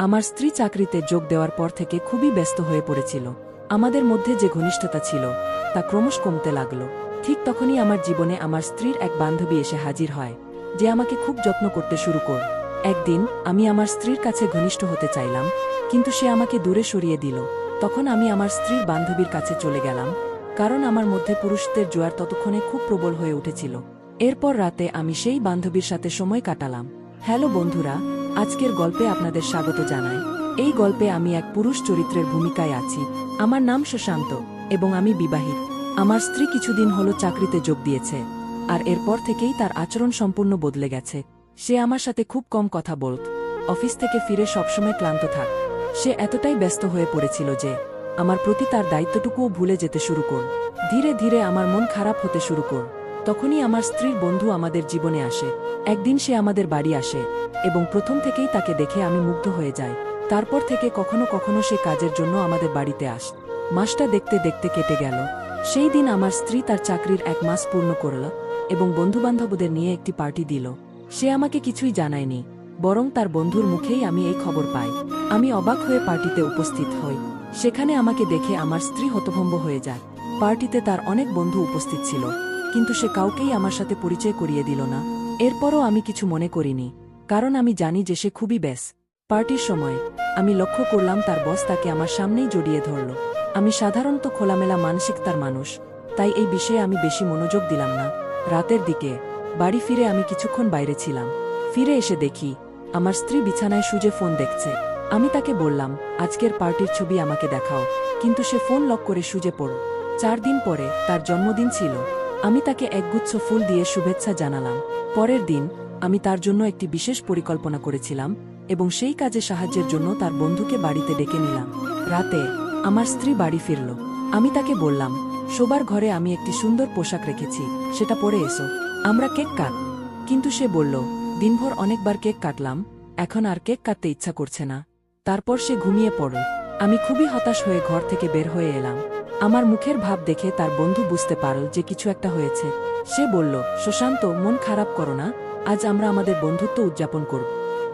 আমার স্ত্রী চাকরিতে যোগ দেওয়ার পর থেকে খুবই ব্যস্ত হয়ে পড়েছিল। আমাদের মধ্যে যে ঘনিষ্ঠতা ছিল তা ক্রমশ কমতে লাগল। ঠিক তখনই আমার জীবনে আমার স্ত্রীর এক বান্ধবী এসে হাজির হয়, যে আমাকে খুব যত্ন করতে শুরু কর। একদিন আমি আমার স্ত্রীর কাছে ঘনিষ্ঠ হতে চাইলাম, কিন্তু সে আমাকে দূরে সরিয়ে দিল। তখন আমি আমার স্ত্রীর বান্ধবীর কাছে চলে গেলাম, কারণ আমার মধ্যে পুরুষত্বের জোয়ার ততক্ষণে খুব প্রবল হয়ে উঠেছিল। এরপর রাতে আমি সেই বান্ধবীর সাথে সময় কাটালাম। হ্যালো বন্ধুরা, আজকের গল্পে আপনাদের স্বাগত জানাই। এই গল্পে আমি এক পুরুষ চরিত্রের ভূমিকায় আছি। আমার নাম সুশান্ত এবং আমি বিবাহিত। আমার স্ত্রী কিছুদিন হলো চাকরিতে যোগ দিয়েছে, আর এরপর থেকেই তার আচরণ সম্পূর্ণ বদলে গেছে। সে আমার সাথে খুব কম কথা বলত, অফিস থেকে ফিরে সবসময় ক্লান্ত থাক। সে এতটাই ব্যস্ত হয়ে পড়েছিল যে আমার প্রতি তার দায়িত্বটুকুও ভুলে যেতে শুরু কর। ধীরে ধীরে আমার মন খারাপ হতে শুরু কর। তখনই আমার স্ত্রীর বন্ধু আমাদের জীবনে আসে। একদিন সে আমাদের বাড়ি আসে এবং প্রথম থেকেই তাকে দেখে আমি মুগ্ধ হয়ে যাই। তারপর থেকে কখনো কখনো সে কাজের জন্য আমাদের বাড়িতে আস। মাসটা দেখতে দেখতে কেটে গেল। সেই দিন আমার স্ত্রী তার চাকরির 1 মাস পূর্ণ করল এবং বন্ধুবান্ধবদের নিয়ে একটি পার্টি দিল। সে আমাকে কিছুই জানায়নি, বরং তার বন্ধুর মুখেই আমি এই খবর পাই। আমি অবাক হয়ে পার্টিতে উপস্থিত হই। সেখানে আমাকে দেখে আমার স্ত্রী হতভম্ব হয়ে যায়। পার্টিতে তার অনেক বন্ধু উপস্থিত ছিল, কিন্তু সে কাউকেই আমার সাথে পরিচয় করিয়ে দিল না। এরপরও আমি কিছু মনে করিনি, কারণ আমি জানি যে সে খুবই ব্যস্ত। পার্টির সময় আমি লক্ষ্য করলাম তার বস তাকে আমার সামনেই জড়িয়ে ধরল। আমি সাধারণত খোলামেলা মানসিকতার মানুষ, তাই এই বিষয়ে আমি বেশি মনোযোগ দিলাম না। রাতের দিকে বাড়ি ফিরে আমি কিছুক্ষণ বাইরে ছিলাম। ফিরে এসে দেখি আমার স্ত্রী বিছানায় শুয়ে ফোন দেখছে। আমি তাকে বললাম, আজকের পার্টির ছবি আমাকে দেখাও, কিন্তু সে ফোন লক করে শুয়ে পড়ল। 4 দিন পরে তার জন্মদিন ছিল। আমি তাকে একগুচ্ছ ফুল দিয়ে শুভেচ্ছা জানালাম। পরের দিন আমি তার জন্য একটি বিশেষ পরিকল্পনা করেছিলাম এবং সেই কাজে সাহায্যের জন্য তার বন্ধুকে বাড়িতে ডেকে নিলাম। রাতে আমার স্ত্রী বাড়ি ফিরল। আমি তাকে বললাম, শোবার ঘরে আমি একটি সুন্দর পোশাক রেখেছি, সেটা পরে এসো, আমরা কেক কাট। কিন্তু সে বলল, দিনভর অনেকবার কেক কাটলাম, এখন আর কেক কাটতে ইচ্ছা করছে না। তারপর সে ঘুমিয়ে পড়ল। আমি খুবই হতাশ হয়ে ঘর থেকে বের হয়ে এলাম। আমার মুখের ভাব দেখে তার বন্ধু বুঝতে পারল যে কিছু একটা হয়েছে। সে বলল, সুশান্ত, মন খারাপ করো না, আজ আমরা আমাদের বন্ধুত্ব উদযাপন করব।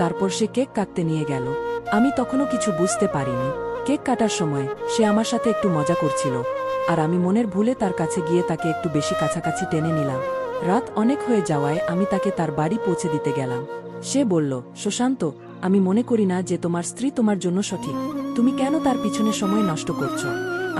তারপর সে কেক কাটতে নিয়ে গেল। আমি তখনও কিছু বুঝতে পারিনি। কেক কাটার সময় সে আমার সাথে একটু মজা করছিল, আর আমি মনের ভুলে তার কাছে গিয়ে তাকে একটু বেশি কাছাকাছি টেনে নিলাম। রাত অনেক হয়ে যাওয়ায় আমি তাকে তার বাড়ি পৌঁছে দিতে গেলাম। সে বলল, সুশান্ত, আমি মনে করি না যে তোমার স্ত্রী তোমার জন্য সঠিক। তুমি কেন তার পিছনে সময় নষ্ট করছো?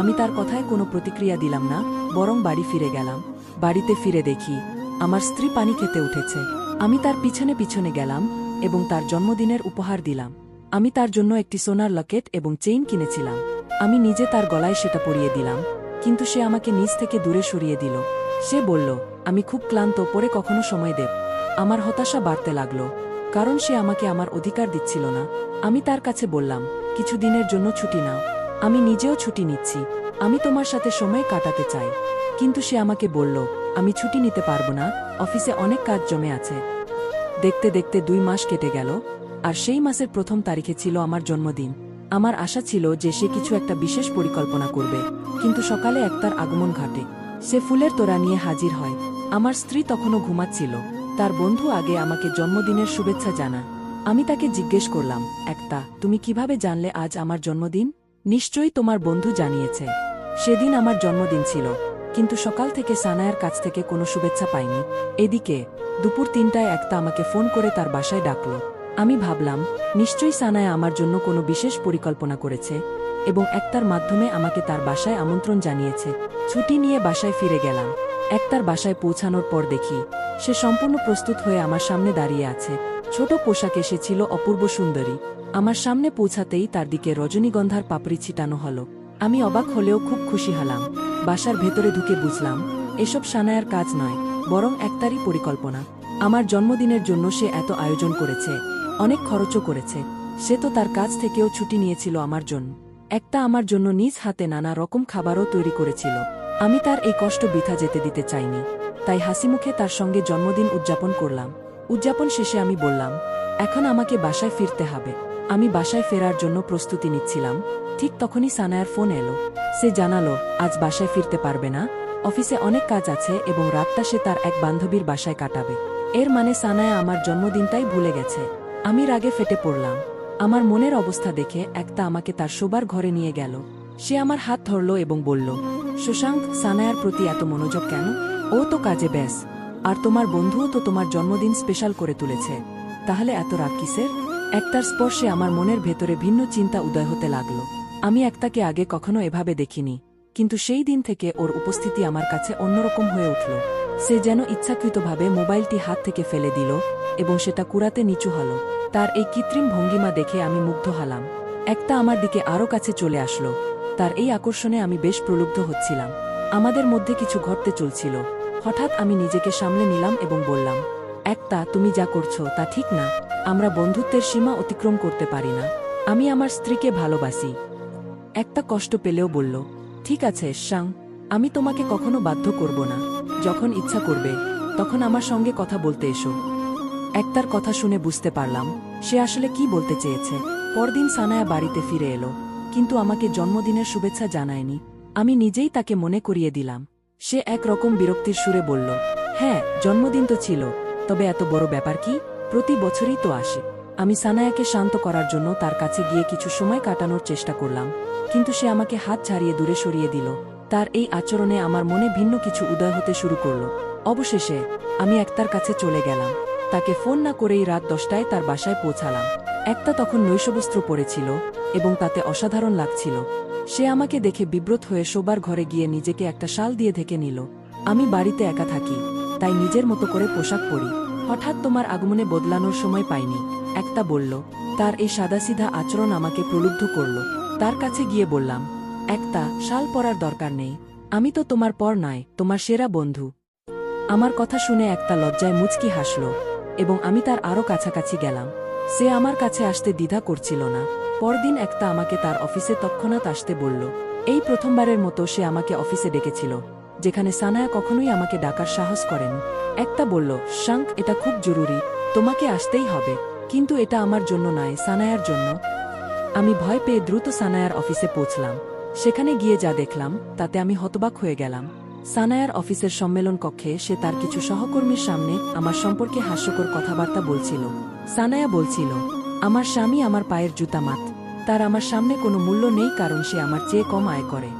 আমি তার কথায় কোনো প্রতিক্রিয়া দিলাম না, বরং বাড়ি ফিরে গেলাম। বাড়িতে ফিরে দেখি আমার স্ত্রী পানি খেতে উঠেছে। আমি তার পিছনে পিছনে গেলাম এবং তার জন্মদিনের উপহার দিলাম। আমি তার জন্য একটি সোনার লকেট এবং চেইন কিনেছিলাম। আমি নিজে তার গলায় সেটা পরিয়ে দিলাম, কিন্তু সে আমাকে নিজ থেকে দূরে সরিয়ে দিল। সে বলল, আমি খুব ক্লান্ত, পরে কখনো সময় দেব। আমার হতাশা বাড়তে লাগল, কারণ সে আমাকে আমার অধিকার দিচ্ছিল না। আমি তার কাছে বললাম, কিছু দিনের জন্য ছুটি নাও, আমি নিজেও ছুটি নিচ্ছি, আমি তোমার সাথে সময় কাটাতে চাই। কিন্তু সে আমাকে বলল, আমি ছুটি নিতে পারবো না, অফিসে অনেক কাজ জমে আছে। দেখতে দেখতে 2 মাস কেটে গেল, আর সেই মাসের 1ম তারিখে ছিল আমার জন্মদিন। আমার আশা ছিল যে সে কিছু একটা বিশেষ পরিকল্পনা করবে, কিন্তু সকালে তার আগমন ঘটে। সে ফুলের তোড়া নিয়ে হাজির হয়। আমার স্ত্রী তখনও ঘুমাচ্ছিল। তার বন্ধু আগে আমাকে জন্মদিনের শুভেচ্ছা জানায়। আমি তাকে জিজ্ঞেস করলাম, তুমি কিভাবে জানলে আজ আমার জন্মদিন? নিশ্চয়ই তোমার বন্ধু জানিয়েছে। সেদিন আমার জন্মদিন ছিল, কিন্তু সকাল থেকে সানায়ার কাছ থেকে কোনো শুভেচ্ছা পাইনি। এদিকে দুপুর 3টায় আমাকে ফোন করে তার বাসায় ডাকল। আমি ভাবলাম, নিশ্চয়ই সানায়া আমার জন্য কোনো বিশেষ পরিকল্পনা করেছে এবং একটার মাধ্যমে আমাকে তার বাসায় আমন্ত্রণ জানিয়েছে। ছুটি নিয়ে বাসায় ফিরে গেলাম। একটার বাসায় পৌঁছানোর পর দেখি সে সম্পূর্ণ প্রস্তুত হয়ে আমার সামনে দাঁড়িয়ে আছে। ছোট পোশাকে সে ছিল অপূর্ব সুন্দরী। আমার সামনে পৌঁছাতেই তার দিকে রজনীগন্ধার পাপড়ি ছিটানো হলো। আমি অবাক হলেও খুব খুশি হলাম। বাসার ভেতরে ঢুকে বুঝলাম, এসব সানায়ার কাজ নয়, বরং একটারই পরিকল্পনা। আমার জন্মদিনের জন্য সে এত আয়োজন করেছে, অনেক খরচও করেছে। সে তো তার কাজ থেকেও ছুটি নিয়েছিল আমার জন্য। আমার জন্য নিজ হাতে নানা রকম খাবারও তৈরি করেছিল। আমি তার এই কষ্ট বৃথা যেতে দিতে চাইনি, তাই হাসিমুখে তার সঙ্গে জন্মদিন উদযাপন করলাম। উদযাপন শেষে আমি বললাম, এখন আমাকে বাসায় ফিরতে হবে। আমি বাসায় ফেরার জন্য প্রস্তুতি নিচ্ছিলাম, ঠিক তখনই সানায়ার ফোন এলো। সে জানালো, আজ বাসায় ফিরতে পারবে না, অফিসে অনেক কাজ আছে এবং রাতটা সে তার এক বান্ধবীর বাসায় কাটাবে। এর মানে সানায়া আমার জন্মদিনটাই ভুলে গেছে। আমি রাগে ফেটে পড়লাম। আমার মনের অবস্থা দেখে একটা আমাকে তার শোবার ঘরে নিয়ে গেল। সে আমার হাত ধরল এবং বলল, শশাঙ্ক, সানায়ার প্রতি এত মনোযোগ কেন? ও তো কাজে ব্যাস। আর তোমার বন্ধুও তো তোমার জন্মদিন স্পেশাল করে তুলেছে, তাহলে এত রাগ কিসের? একটার স্পর্শে আমার মনের ভেতরে ভিন্ন চিন্তা উদয় হতে লাগল। আমি একটাকে আগে কখনো এভাবে দেখিনি, কিন্তু সেই দিন থেকে ওর উপস্থিতি আমার কাছে অন্যরকম হয়ে উঠল। সে যেন ইচ্ছাকৃতভাবে মোবাইলটি হাত থেকে ফেলে দিল এবং সেটা কুড়াতে নিচু হল। তার এই কৃত্রিম ভঙ্গিমা দেখে আমি মুগ্ধ হলাম। একটা আমার দিকে আরও কাছে চলে আসলো। তার এই আকর্ষণে আমি বেশ প্রলুব্ধ হচ্ছিলাম। আমাদের মধ্যে কিছু ঘটতে চলছিল। হঠাৎ আমি নিজেকে সামলে নিলাম এবং বললাম, একটা, তুমি যা করছো তা ঠিক না। আমরা বন্ধুত্বের সীমা অতিক্রম করতে পারি না। আমি আমার স্ত্রীকে ভালোবাসি। একটা কষ্ট পেলেও বলল, ঠিক আছে শাং, আমি তোমাকে কখনো বাধ্য করব না। যখন ইচ্ছা করবে তখন আমার সঙ্গে কথা বলতে এসো। একটার কথা শুনে বুঝতে পারলাম সে আসলে কি বলতে চেয়েছে। পরদিন সানায়া বাড়িতে ফিরে এলো, কিন্তু আমাকে জন্মদিনের শুভেচ্ছা জানায়নি। আমি নিজেই তাকে মনে করিয়ে দিলাম। সে একরকম বিরক্তির সুরে বলল, হ্যাঁ, জন্মদিন তো ছিল, তবে এত বড় ব্যাপার কি? প্রতি বছরই তো আসে। আমি সানায়াকে শান্ত করার জন্য তার কাছে গিয়ে কিছু সময় কাটানোর চেষ্টা করলাম, কিন্তু সে আমাকে হাত ছাড়িয়ে দূরে সরিয়ে দিল। তার এই আচরণে আমার মনে ভিন্ন কিছু উদয় হতে শুরু করল। অবশেষে আমি একটার কাছে চলে গেলাম। তাকে ফোন না করেই রাত 10টায় তার বাসায় পৌঁছালাম। একটা তখন নৈশবস্ত্র পরেছিল এবং তাতে অসাধারণ লাগছিল। সে আমাকে দেখে বিব্রত হয়ে শোবার ঘরে গিয়ে নিজেকে একটা শাল দিয়ে ঢেকে নিল। আমি বাড়িতে একা থাকি, তাই নিজের মতো করে পোশাক পরি। হঠাৎ তোমার আগমনে বদলানোর সময় পাইনি, একটা বলল। তার এই সাদাসিধা আচরণ আমাকে প্রলুব্ধ করল। তার কাছে গিয়ে বললাম, একটা, শাল পরার দরকার নেই। আমি তো তোমার পর নয়, তোমার সেরা বন্ধু। আমার কথা শুনে একটা লজ্জায় মুচকি হাসল এবং আমি তার আরও কাছাকাছি গেলাম। সে আমার কাছে আসতে দ্বিধা করছিল না। পরদিন একটা আমাকে তার অফিসে তৎক্ষণাৎ আসতে বলল। এই প্রথমবারের মতো সে আমাকে অফিসে ডেকেছিল, যেখানে সানায়া কখনোই আমাকে ডাকার সাহস করেনি। একটা বলল, শাঙ্ক, এটা খুব জরুরি, তোমাকে আসতেই হবে। কিন্তু এটা আমার জন্য নয়, সানায়ার জন্য। আমি ভয় পেয়ে দ্রুত সানায়ার অফিসে পৌঁছলাম। সেখানে গিয়ে যা দেখলাম তাতে আমি হতবাক হয়ে গেলাম। সানায়ার অফিসের সম্মেলন কক্ষে সে তার কিছু সহকর্মীর সামনে আমার সম্পর্কে হাস্যকর কথাবার্তা বলছিল। সানায়া বলছিল, আমার স্বামী আমার পায়ের জুতা মাত, তার আমার সামনে কোনো মূল্য নেই কারণ সে আমার চেয়ে কম আয় করে।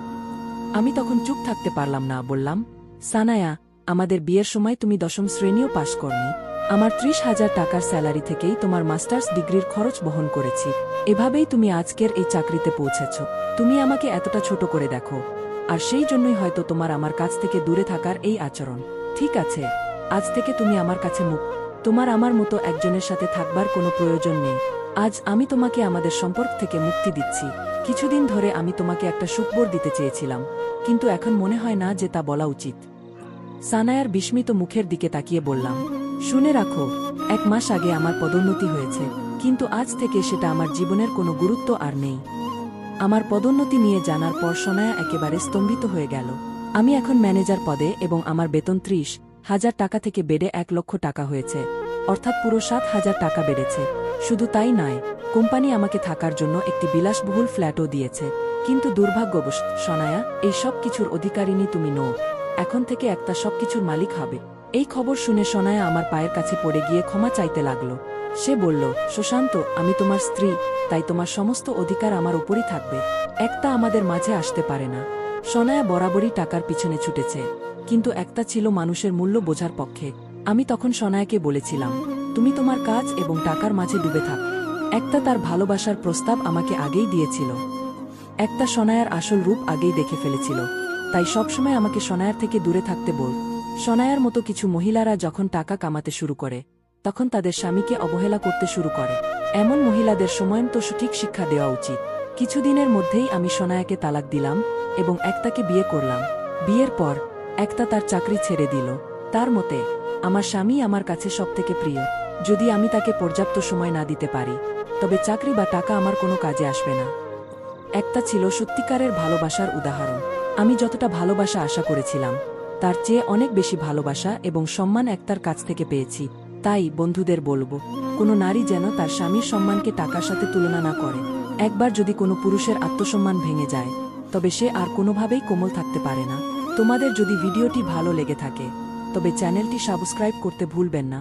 আমি তখন চুপ থাকতে পারলাম না। বললাম, সানায়া, আমাদের বিয়ের সময় তুমি 10ম শ্রেণীও পাশ করনি। আমার 30,000 টাকার স্যালারি থেকেই তোমার মাস্টার্স ডিগ্রির খরচ বহন করেছি। এভাবেই তুমি আজকের এই চাকরিতে পৌঁছেছ। তুমি আমাকে এতটা ছোট করে দেখো, আর সেই জন্যই হয়তো তোমার আমার কাছ থেকে দূরে থাকার এই আচরণ। ঠিক আছে, আজ থেকে তুমি আমার কাছে মুক্ত। তোমার আমার মতো একজনের সাথে থাকবার কোনো প্রয়োজন নেই। আজ আমি তোমাকে আমাদের সম্পর্ক থেকে মুক্তি দিচ্ছি। কিছুদিন ধরে আমি তোমাকে একটা সুখবর দিতে চেয়েছিলাম, কিন্তু এখন মনে হয় না যে তা বলা উচিত। সানায়ার বিস্মিত মুখের দিকে তাকিয়ে বললাম, শুনে রাখো, 1 মাস আগে আমার পদোন্নতি হয়েছে, কিন্তু আজ থেকে সেটা আমার জীবনের কোনো গুরুত্ব আর নেই। আমার পদোন্নতি নিয়ে জানার পর সানায়া একেবারে স্তম্ভিত হয়ে গেল। আমি এখন ম্যানেজার পদে এবং আমার বেতন 30,000 টাকা থেকে বেড়ে 1 লক্ষ টাকা হয়েছে, অর্থাৎ পুরো 7,000 টাকা বেড়েছে। শুধু তাই নয়, কোম্পানি আমাকে থাকার জন্য একটি বিলাসবহুল ফ্ল্যাটও দিয়েছে। কিন্তু দুর্ভাগ্যবশ সানায়া, এই সব কিছুর অধিকারিণী তুমি নও। এখন থেকে একটা সবকিছুর মালিক হবে। এই খবর শুনে সানায়া আমার পায়ের কাছে পড়ে গিয়ে ক্ষমা চাইতে লাগল। সে বলল, সুশান্ত, আমি তোমার স্ত্রী, তাই তোমার সমস্ত অধিকার আমার উপরই থাকবে। একটা আমাদের মাঝে আসতে পারে না। সানায়া বরাবরই টাকার পিছনে ছুটেছে, কিন্তু একটা ছিল মানুষের মূল্য বোঝার পক্ষে। আমি তখন সানায়াকে বলেছিলাম, তুমি তোমার কাজ এবং টাকার মাঝে ডুবে থাক। একটা তার ভালোবাসার প্রস্তাব আমাকে আগেই দিয়েছিল। একটা সানায়ার আসল রূপ আগেই দেখে ফেলেছিল, তাই সবসময় আমাকে সানায়ার থেকে দূরে থাকতে বল। সানায়ার মতো কিছু মহিলারা যখন টাকা কামাতে শুরু করে, তখন তাদের স্বামীকে অবহেলা করতে শুরু করে। এমন মহিলাদের সময়মতো সঠিক শিক্ষা দেওয়া উচিত। কিছুদিনের মধ্যেই আমি সানায়াকে তালাক দিলাম এবং একটাকে বিয়ে করলাম। বিয়ের পর একটা তার চাকরি ছেড়ে দিল। তার মতে, আমার স্বামী আমার কাছে সবথেকে প্রিয়। যদি আমি তাকে পর্যাপ্ত সময় না দিতে পারি, তবে চাকরি বা টাকা আমার কোনো কাজে আসবে না। একটা ছিল সত্যিকারের ভালোবাসার উদাহরণ। আমি যতটা ভালোবাসা আশা করেছিলাম, তার চেয়ে অনেক বেশি ভালোবাসা এবং সম্মান একটার কাছ থেকে পেয়েছি। তাই বন্ধুদের বলবো, কোনো নারী যেন তার স্বামীর সম্মানকে টাকার সাথে তুলনা না করে। একবার যদি কোনো পুরুষের আত্মসম্মান ভেঙে যায়, তবে সে আর কোনোভাবেই কোমল থাকতে পারে না। তোমাদের যদি ভিডিওটি ভালো লেগে থাকে, তবে চ্যানেলটি সাবস্ক্রাইব করতে ভুলবেন না।